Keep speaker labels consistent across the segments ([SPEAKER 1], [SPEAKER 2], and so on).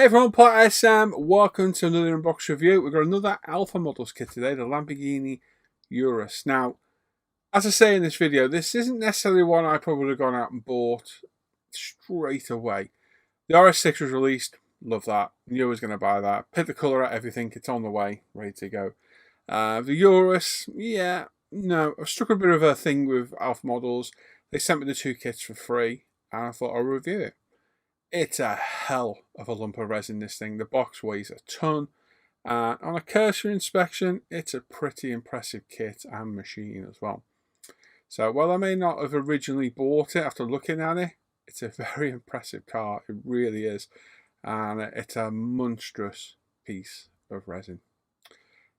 [SPEAKER 1] Hey everyone, Pot SM, welcome to another unbox review. We've got another Alpha Models kit today, the Lamborghini Urus. Now, as I say in this video, this isn't necessarily one I probably would have gone out and bought straight away. The RS6 was released, love that, knew I was going to buy that. Picked the colour out, everything, it's on the way, ready to go. The Urus, yeah, no, I've struck a bit of a thing with Alpha Models. They sent me the two kits for free, and I thought I'll review it. It's a hell of a lump of resin, this thing. The box weighs a ton. On a cursory inspection, it's a pretty impressive kit and machine as well. So while I may not have originally bought it after looking at it, it's a very impressive car. It really is. And it's a monstrous piece of resin.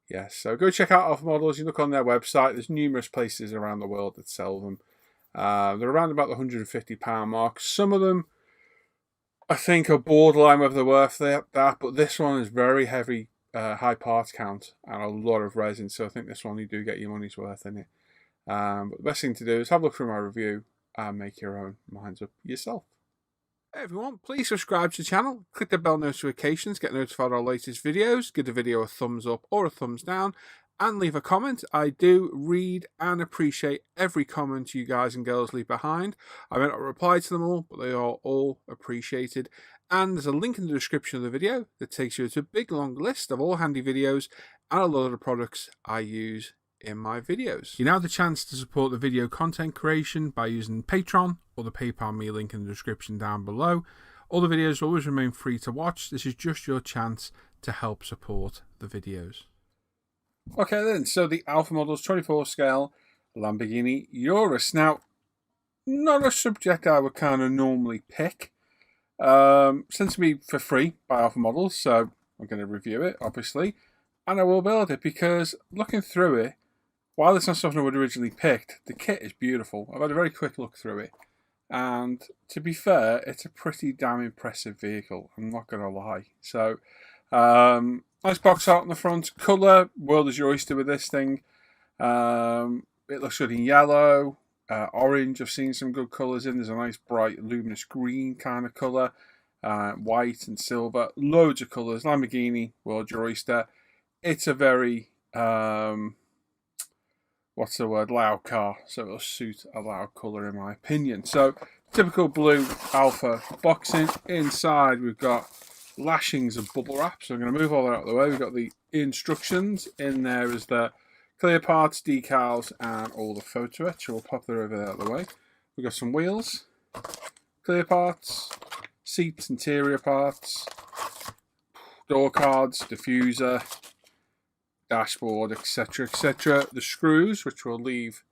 [SPEAKER 1] Yes, so go check out Alpha Models. You look on their website. There's numerous places around the world that sell them. They're around about the £150 mark. Some of them I think are borderline whether they're worth that, but this one is very heavy, high parts count and a lot of resin, so I think this one you do get your money's worth in it. But the best thing to do is have a look through my review and make your own minds up yourself. Hey everyone, please subscribe to the channel, click the bell notifications, get notified of our latest videos, give the video a thumbs up or a thumbs down, and leave a comment. I do read and appreciate every comment you guys and girls leave behind. I may not reply to them all, but they are all appreciated. And there's a link in the description of the video that takes you to a big long list of all handy videos and a lot of the products I use in my videos. You now have the chance to support the video content creation by using Patreon or the PayPal me link in the description down below. All the videos will always remain free to watch. This is just your chance to help support the videos. Okay then, so the Alpha Models 24 scale Lamborghini Urus. Now, not a subject I would kind of normally pick. Sent to me for free by Alpha Models, so I'm going to review it, obviously. And I will build it because looking through it, while it's not something I would originally picked, the kit is beautiful. I've had a very quick look through it. And to be fair, it's a pretty damn impressive vehicle. I'm not going to lie. So, nice box art on the front. Colour, world is your oyster with this thing. It looks good in yellow, orange. I've seen some good colours in. There's a nice bright luminous green kind of colour. White and silver. Loads of colours. Lamborghini, world your oyster. It's a very, what's the word, loud car. So it'll suit a loud colour in my opinion. So, typical blue Alpha boxing. Inside we've got lashings of bubble wrap, so I'm going to move all that out of the way. We've got the instructions in there as the clear parts, decals, and all the photo etch. So we'll pop that over there out of the way. We've got some wheels, clear parts, seats, interior parts, door cards, diffuser, dashboard, etc., etc. The screws, which we'll leave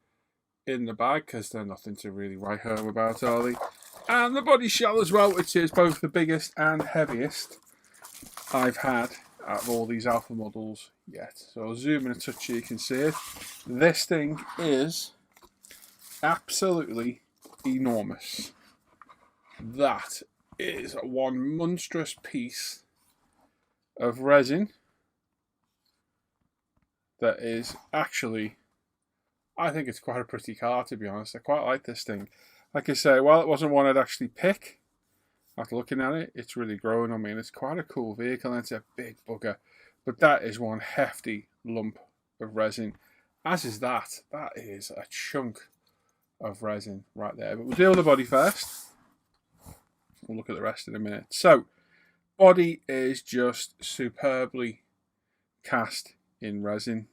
[SPEAKER 1] in the bag because they're nothing to really write home about, are they? And the body shell as well, which is both the biggest and heaviest I've had out of all these Alpha Models yet. So I'll zoom in a touch so you can see it. This thing is absolutely enormous. That is one monstrous piece of resin that is actually, I think it's quite a pretty car, to be honest. I quite like this thing. Like I say, while it wasn't one I'd actually pick, after looking at it, it's really growing on me, and it's quite a cool vehicle, and it's a big bugger. But that is one hefty lump of resin. As is that. That is a chunk of resin right there. But we'll deal with the body first. We'll look at the rest in a minute. So, body is just superbly cast in resin.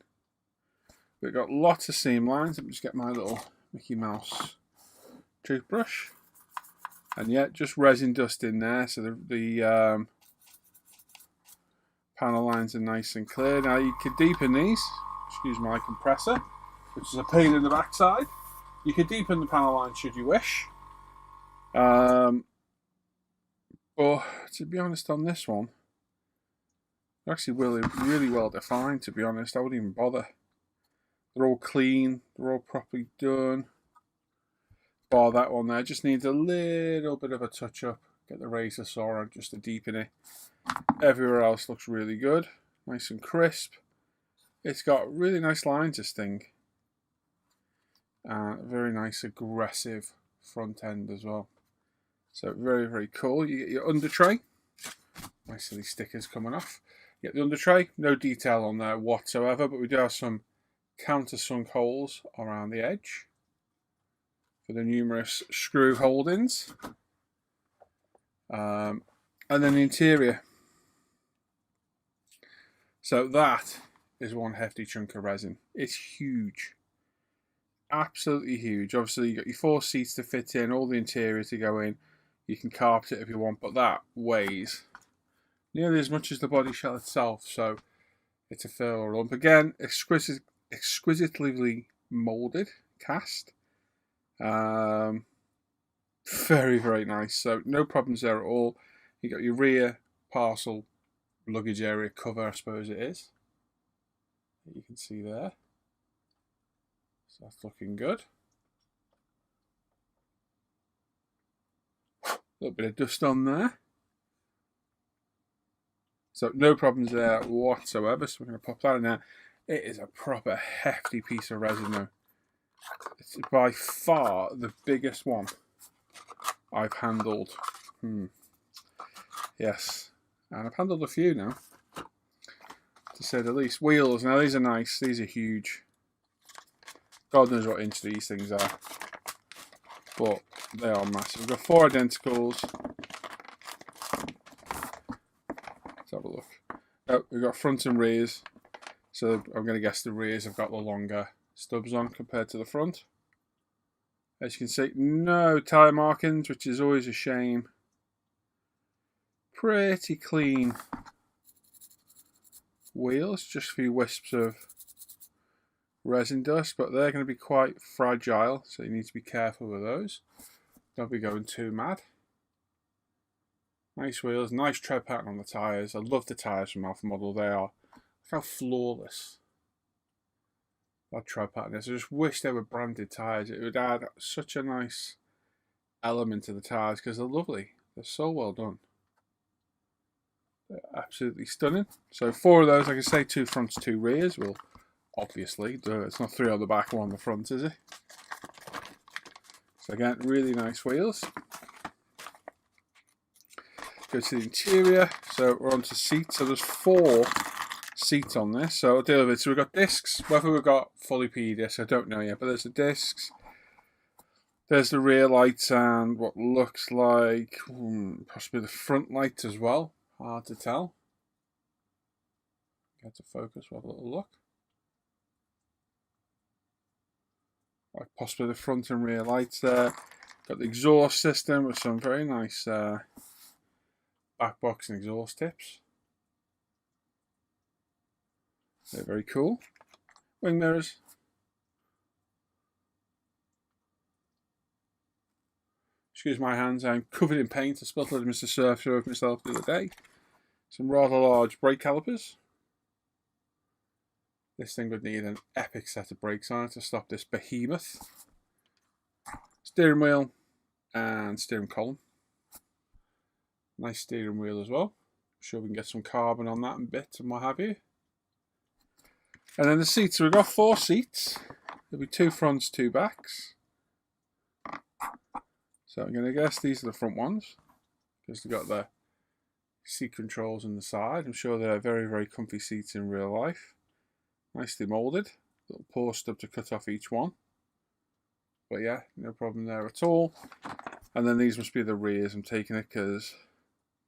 [SPEAKER 1] We've got lots of seam lines. Let me just get my little Mickey Mouse toothbrush, and yeah, just resin dust in there, so the panel lines are nice and clear. Now you could deepen these, excuse my compressor, which is a pain in the backside. You could deepen the panel line should you wish, but to be honest on this one, they're actually really well defined. To be honest, I wouldn't even bother. They're all clean, they're all properly done. Bar that one there, just needs a little bit of a touch up. Get the razor saw on just to deepen it. Everywhere else looks really good, nice and crisp. It's got really nice lines, this thing. Very nice aggressive front end as well. So very cool. You get your under tray. Nice silly stickers coming off. You get the under tray, no detail on there whatsoever, but we do have some countersunk holes around the edge for the numerous screw holdings. And then the interior. So that is one hefty chunk of resin. It's huge. Absolutely huge. Obviously, you've got your 4 seats to fit in, all the interior to go in. You can carpet it if you want, but that weighs nearly as much as the body shell itself. So it's a fair lump. Again, exquisitely moulded, cast. Very, very nice. So no problems there at all. You got your rear parcel luggage area cover, I suppose it is. You can see there. So that's looking good. A little bit of dust on there. So no problems there whatsoever. So we're going to pop that in there. It is a proper hefty piece of resin though. It's by far the biggest one I've handled. Yes. And I've handled a few now, to say the least. Wheels, now these are nice. These are huge. God knows what inch these things are. But they are massive. We've got 4 identicals. Let's have a look. Oh, we've got front and rears. So I'm going to guess the rears have got the longer stubs on compared to the front. As you can see, no tyre markings, which is always a shame. Pretty clean wheels, just a few wisps of resin dust, but they're going to be quite fragile, so you need to be careful with those. Don't be going too mad. Nice wheels, nice tread pattern on the tyres. I love the tyres from Alpha Model. They are, look how flawless that tread pattern is. I just wish they were branded tyres. It would add such a nice element to the tyres because they're lovely. They're so well done. They're absolutely stunning. So 4 of those, like I say, 2 fronts, 2 rears. Will obviously do. It's not 3 on the back, 1 on the front, is it? So again, really nice wheels. Go to the interior. So we're onto seats. So there's 4 seats on this. So I'll deal with it. So we've got discs. Whether we've got fully PE discs, I don't know yet. But there's the discs. There's the rear lights and what looks like possibly the front lights as well. Hard to tell. Get to focus. We'll have a little look. Like possibly the front and rear lights there. Got the exhaust system with some very nice back box and exhaust tips. They're very cool. Wing mirrors. Excuse my hands, I'm covered in paint. I spilled a little Mr. Surf over myself the other day. Some rather large brake calipers. This thing would need an epic set of brakes on it to stop this behemoth. Steering wheel and steering column. Nice steering wheel as well. I'm sure we can get some carbon on that and bits and what have you. And then the seats. So we've got 4 seats. There'll be 2 fronts, 2 backs. So I'm going to guess these are the front ones. Because they've got the seat controls on the side. I'm sure they're very, very comfy seats in real life. Nicely moulded. Little paw stub to cut off each one. But yeah, no problem there at all. And then these must be the rears. I'm taking it because,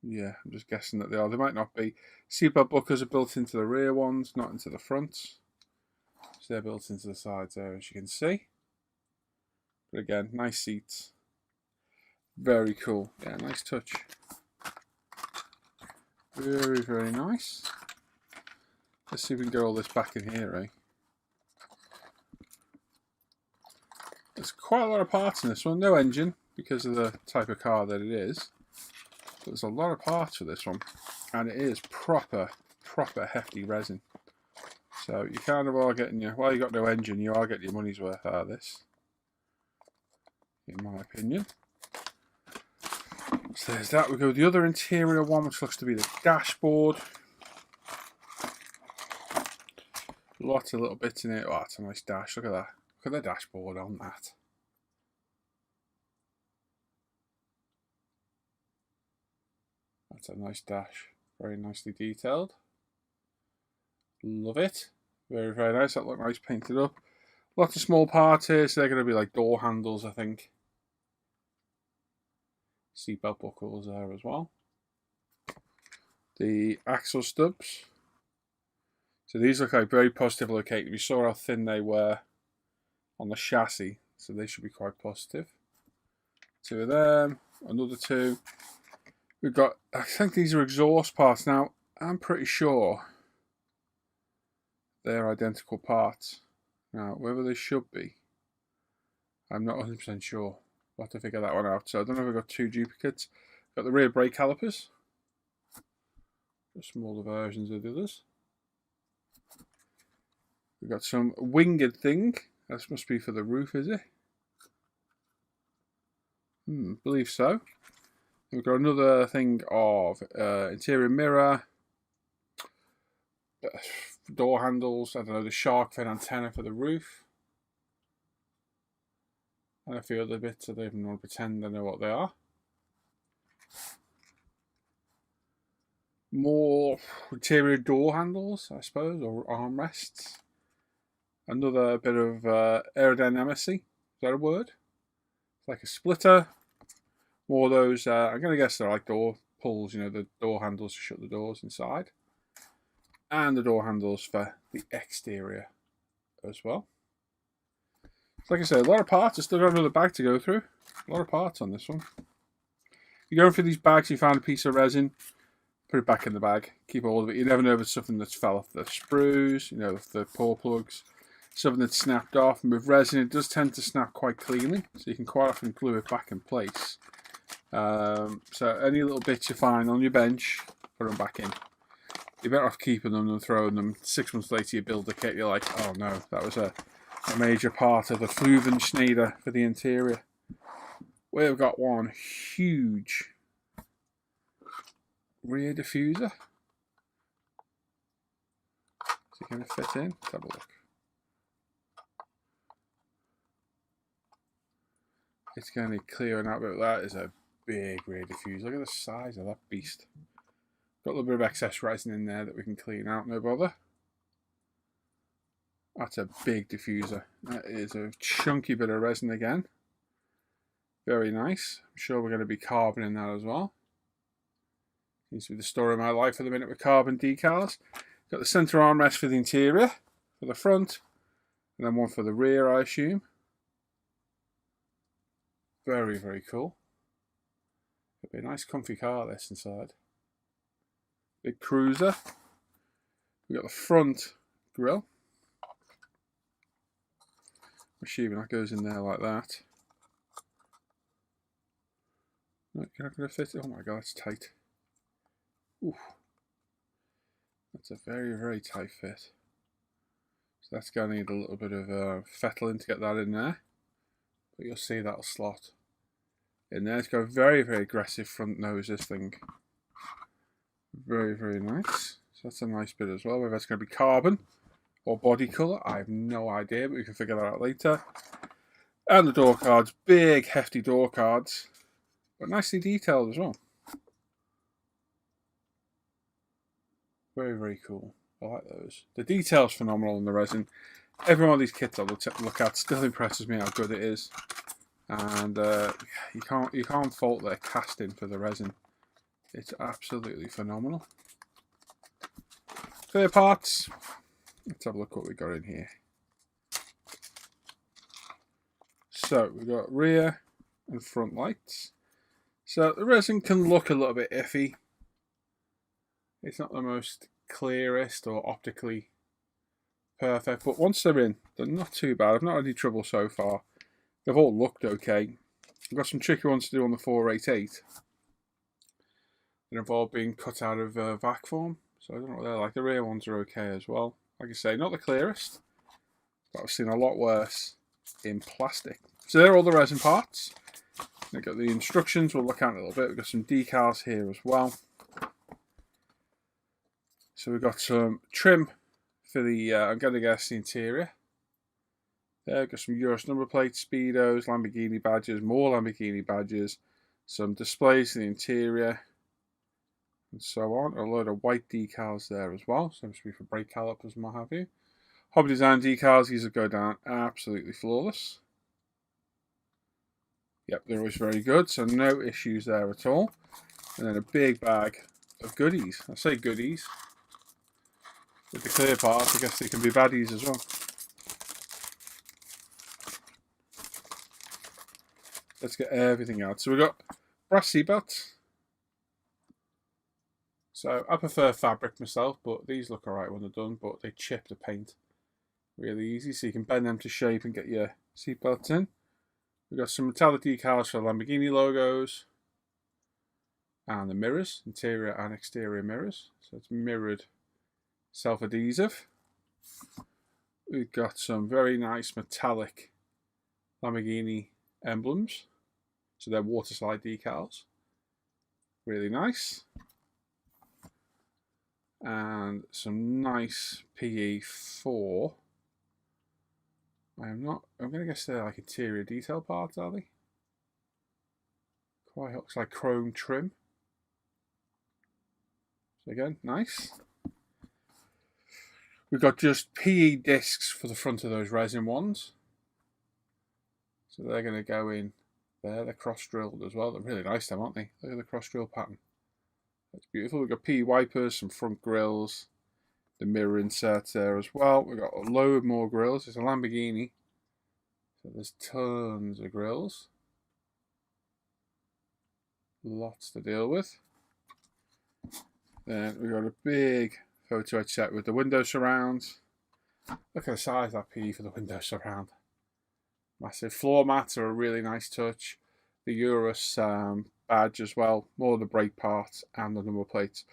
[SPEAKER 1] yeah, I'm just guessing that they are. They might not be. Seatbelt buckles are built into the rear ones, not into the fronts. So they're built into the sides there, as you can see. But again, nice seats. Very cool. Yeah, nice touch. Very, very nice. Let's see if we can get all this back in here, eh? There's quite a lot of parts in this one. No engine, because of the type of car that it is. But there's a lot of parts for this one. And it is proper hefty resin. So you kind of are getting your, while you got no engine, you are getting your money's worth out of this. In my opinion. So there's that. We go with the other interior one, which looks to be the dashboard. Lots of little bits in it. Oh, it's a nice dash. Look at that. Look at the dashboard on that. That's a nice dash. Very nicely detailed. Love it. Very, very nice. That look nice painted up. Lots of small parts here, so they're going to be like door handles, I think. Seatbelt buckles there as well. The axle stubs. So these look like very positive located. We saw how thin they were on the chassis, so they should be quite positive. 2 of them, another 2. We've got, I think these are exhaust parts. Now, I'm pretty sure they're identical parts. Now, whether they should be, I'm not 100% sure. We'll have to figure that one out. So I don't know if we've got 2 duplicates. Got the rear brake calipers. Just smaller versions of the others. We've got some winged thing. This must be for the roof, is it? Believe so. We've got another thing of interior mirror, door handles, I don't know, the shark fin antenna for the roof, and a few other bits. I don't even want to pretend I know what they are. More interior door handles, I suppose, or armrests. Another bit of aerodynamicy. Is that a word? It's like a splitter. More of those, I'm going to guess they're like door pulls, you know, the door handles to shut the doors inside. And the door handles for the exterior as well. So like I say, a lot of parts. I still got another bag to go through. A lot of parts on this one. You're going through these bags, you found a piece of resin, put it back in the bag, keep hold of it. You never know if it's something that's fell off the sprues, you know, the paw plugs, something that's snapped off. And with resin, it does tend to snap quite cleanly, so you can quite often glue it back in place. So any little bits you find on your bench, put them back in. You're better off keeping them than throwing them. 6 months later, you build the kit, you're like, oh no, that was a major part of the Fluven for the interior. We've got one huge rear diffuser. Is it going to fit in? Let's have a look. It's going to clear an outbit. That is a big rear diffuser. Look at the size of that beast. Got a little bit of excess resin in there that we can clean out, no bother. That's a big diffuser. That is a chunky bit of resin again. Very nice. I'm sure we're going to be carboning that as well. Seems to be the story of my life for the minute with carbon decals. Got the centre armrest for the interior, for the front, and then one for the rear, I assume. Very, very cool. It'll be a nice comfy car, this inside. Big cruiser. We've got the front grille. I'm assuming that goes in there like that. No, you're not going to fit it. Oh my god, it's tight. Ooh. That's a very, very tight fit. So that's going to need a little bit of fettling to get that in there. But you'll see that'll slot in there. It's got a very, very aggressive front nose, this thing. Very, very nice. So that's a nice bit as well. Whether it's going to be carbon or body colour, I have no idea, but we can figure that out later. And the door cards, big hefty door cards, but nicely detailed as well. Very, very cool. I like those. The detail's phenomenal in the resin. Every one of these kits I look at still impresses me how good it is. And you can't fault their casting for the resin. It's absolutely phenomenal. Clear parts. Let's have a look what we got in here. So we've got rear and front lights. So the resin can look a little bit iffy. It's not the most clearest or optically perfect, but once they're in, they're not too bad. I've not had any trouble so far. They've all looked okay. I've got some tricky ones to do on the 488. That involve being cut out of vac form. So I don't know what they're like. The rear ones are okay as well. Like I say, not the clearest, but I've seen a lot worse in plastic. So they're all the resin parts. We've got the instructions we'll look at in a little bit. We've got some decals here as well. So we've got some trim for the, I'm going to guess, the interior. There, we've got some Urus number plates, speedos, Lamborghini badges, more Lamborghini badges, some displays in the interior, and so on. A load of white decals there as well. Seems to be for brake calipers and what have you. Hobby Design decals, these will go down absolutely flawless. Yep, they're always very good, so no issues there at all. And then a big bag of goodies. I say goodies. With the clear parts, I guess they can be baddies as well. Let's get everything out. So we've got brass seatbelts. So I prefer fabric myself, but these look alright when they're done, but they chip the paint really easy, so you can bend them to shape and get your seatbelts in. We've got some metallic decals for Lamborghini logos. And the mirrors, interior and exterior mirrors. So it's mirrored self-adhesive. We've got some very nice metallic Lamborghini emblems. So they're water slide decals. Really nice. And some nice PE for... I'm going to guess they're like interior detail parts, are they? Quite looks like chrome trim. So again, nice. We've got just PE discs for the front of those resin ones. So they're going to go in there. They're cross-drilled as well. They're really nice, them, aren't they? Look at the cross-drill pattern. That's beautiful. We've got PE wipers, some front grills, the mirror inserts there as well. We've got a load more grills. It's a Lamborghini. So there's tons of grills. Lots to deal with. Then we've got a big photo etch set with the window surrounds. Look at the size of that PE for the window surround. Massive. Floor mats are a really nice touch. The Urus badge as well. More of the brake parts and the number plates.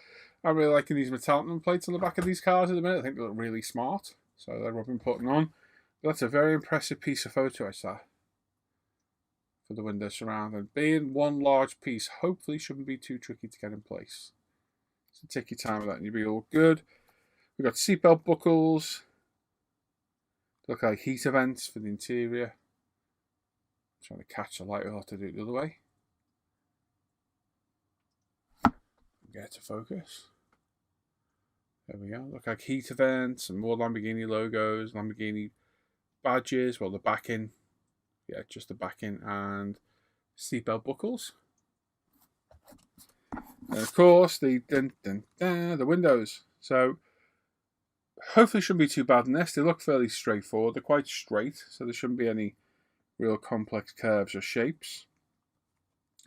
[SPEAKER 1] I'm really liking these metallic number plates on the back of these cars at the minute. I think they look really smart. So they're what I've been putting on. But that's a very impressive piece of photo etch there for the window surround. And being one large piece, hopefully shouldn't be too tricky to get in place. So take your time with that and you'll be all good. We've got seatbelt buckles. Look like heater vents for the interior. I'm trying to catch the light, we'll have to do it the other way. Get it to focus. There we go. Look like heater vents and more Lamborghini logos, Lamborghini badges, well the backing. Yeah, just the backing and seatbelt buckles. And of course the windows. So hopefully shouldn't be too bad in this. They look fairly straightforward. They're quite straight, so there shouldn't be any real complex curves or shapes.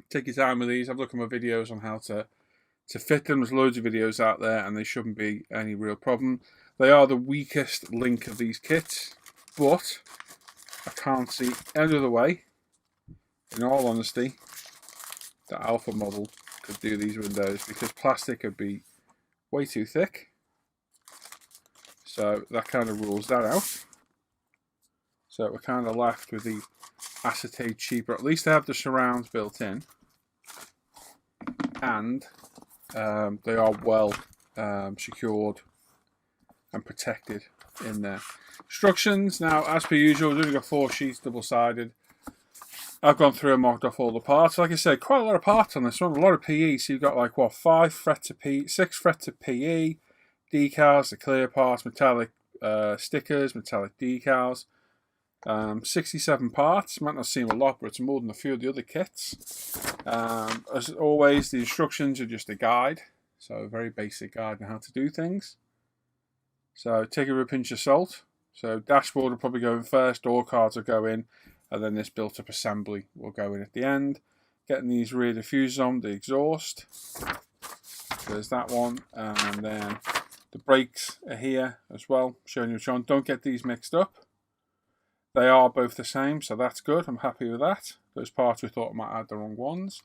[SPEAKER 1] Take your time with these. I've looked at my videos on how to fit them. There's loads of videos out there and they shouldn't be any real problem. They are the weakest link of these kits, but I can't see any other way, in all honesty, that Alpha model could do these windows, because plastic would be way too thick. So that kind of rules that out. So we're kind of left with the acetate cheaper. At least they have the surrounds built in, and they are well secured and protected in there. Instructions, now as per usual, we've only got 4 sheets, double-sided. I've gone through and marked off all the parts. Like I said, quite a lot of parts on this one, a lot of PE. So you've got like what, 5 frets of PE, 6 frets of PE, decals, the clear parts, metallic stickers, metallic decals. 67 parts. Might not seem a lot, but it's more than a few of the other kits. As always, the instructions are just a guide, so a very basic guide on how to do things. So take it with a pinch of salt. So dashboard will probably go in first, door cards will go in, and then this built-up assembly will go in at the end. Getting these rear diffusers on, the exhaust. There's that one, and then the brakes are here as well, showing you which one. Don't get these mixed up. They are both the same, so that's good. I'm happy with that. Those parts we thought might add the wrong ones.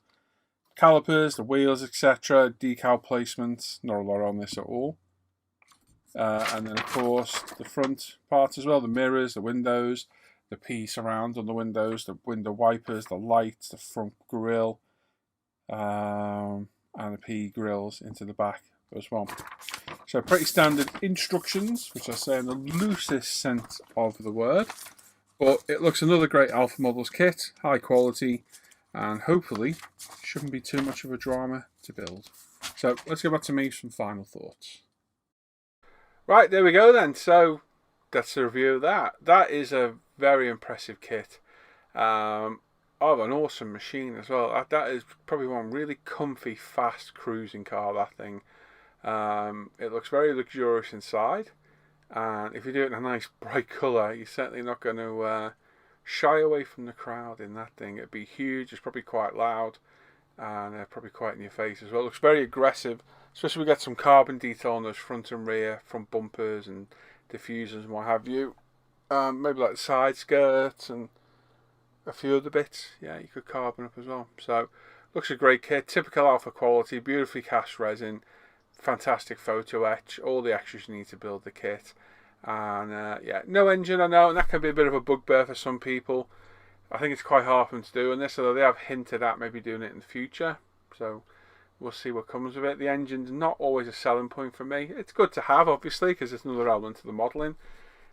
[SPEAKER 1] Calipers, the wheels, etc. Decal placements, not a lot on this at all. And then, of course, the front parts as well. The mirrors, the windows, the PE surrounds on the windows, the window wipers, the lights, the front grille, and the PE grills into the back as well. So pretty standard instructions, which I say in the loosest sense of the word. But it looks another great Alpha Models kit, high quality, and hopefully shouldn't be too much of a drama to build. So let's go back to me, some final thoughts. Right, there we go then. So that's the review of that. That is a very impressive kit. An awesome machine as well. That is probably one really comfy, fast cruising car, that thing. It looks very luxurious inside. And if you do it in a nice bright colour, you're certainly not going to shy away from the crowd in that thing. It'd be huge, it's probably quite loud, and probably quite in your face as well. It looks very aggressive, especially we get some carbon detail on those front and rear, front bumpers and diffusers and what have you. Maybe like the side skirts and a few other bits. Yeah, you could carbon up as well. So, looks a great kit, typical Alfa quality, beautifully cast resin, fantastic photo etch, all the extras you need to build the kit. And yeah, no engine, I know, and that can be a bit of a bugbear for some people. I think it's quite hard for them to do in this, although they have hinted at maybe doing it in the future. So we'll see what comes of it. The engine's not always a selling point for me. It's good to have, obviously, because it's another element to the modelling,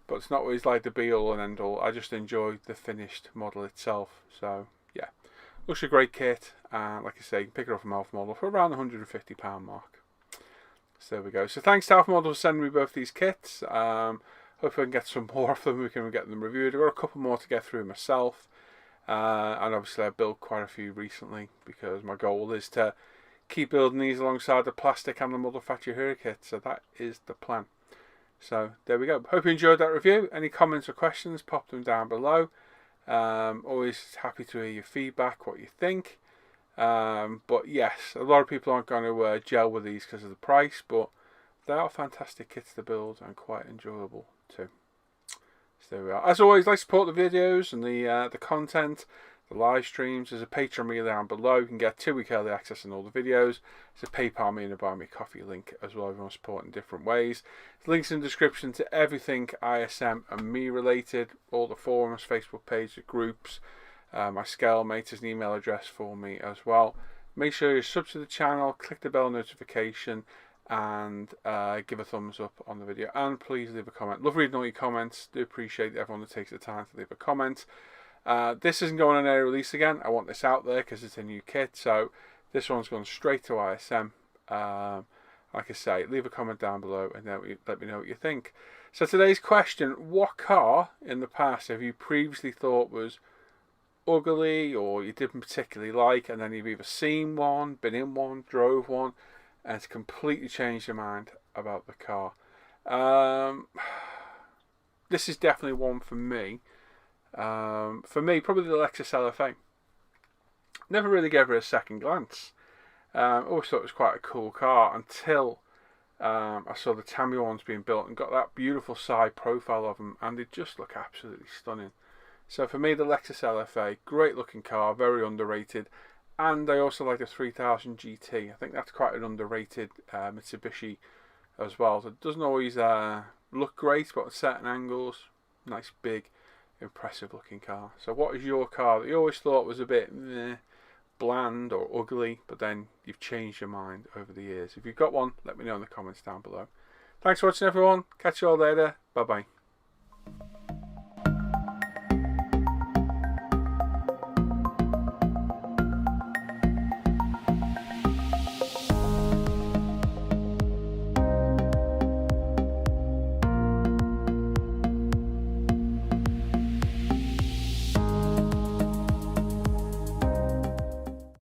[SPEAKER 1] but it's not always like the be-all and end-all. I just enjoy the finished model itself. So yeah, looks a great kit. Like I say, you can pick it up from Alfa Model for around the £150 mark. So there we go. So thanks to Alfa Model for sending me both these kits. Hope I can get some more of them. We can get them reviewed. I've got a couple more to get through myself. And obviously I built quite a few recently because my goal is to keep building these alongside the plastic and the Model Factory Hero kit. So that is the plan. So there we go. Hope you enjoyed that review. Any comments or questions, pop them down below. Always happy to hear your feedback, what you think. But yes, a lot of people aren't going to gel with these because of the price, but they are fantastic kits to build and quite enjoyable too. So there we are. As always, like to support the videos and the content, the live streams. There's a Patreon me down below. You can get 2-week early access on all the videos. There's a PayPal me and a Buy Me Coffee link as well if you want to support in different ways. Links in the description to everything ISM and me related, all the forums, Facebook page, the groups. My Scalmate is an email address for me as well. Make sure you're sub to the channel, click the bell notification, and give a thumbs up on the video. And please leave a comment. Love reading all your comments. Do appreciate everyone that takes the time to leave a comment. This isn't going on air release again. I want this out there because it's a new kit. So this one's going straight to ISM. Like I say, leave a comment down below and then let me know what you think. So today's question: what car in the past have you previously thought was ugly or you didn't particularly like, and then you've either seen one, been in one, drove one, and it's completely changed your mind about the car? This is definitely one for me. For me, probably the Lexus LFA. Never really gave her a second glance. Always thought it was quite a cool car until I saw the TAMIYA ones being built and got that beautiful side profile of them, and they just look absolutely stunning. So for me, the Lexus LFA, great looking car, very underrated. And I also like the 3000 GT. I think that's quite an underrated Mitsubishi as well. So it doesn't always look great, but at certain angles, nice, big, impressive looking car. So what is your car that you always thought was a bit bland or ugly, but then you've changed your mind over the years? If you've got one, let me know in the comments down below. Thanks for watching, everyone. Catch you all later. Bye bye.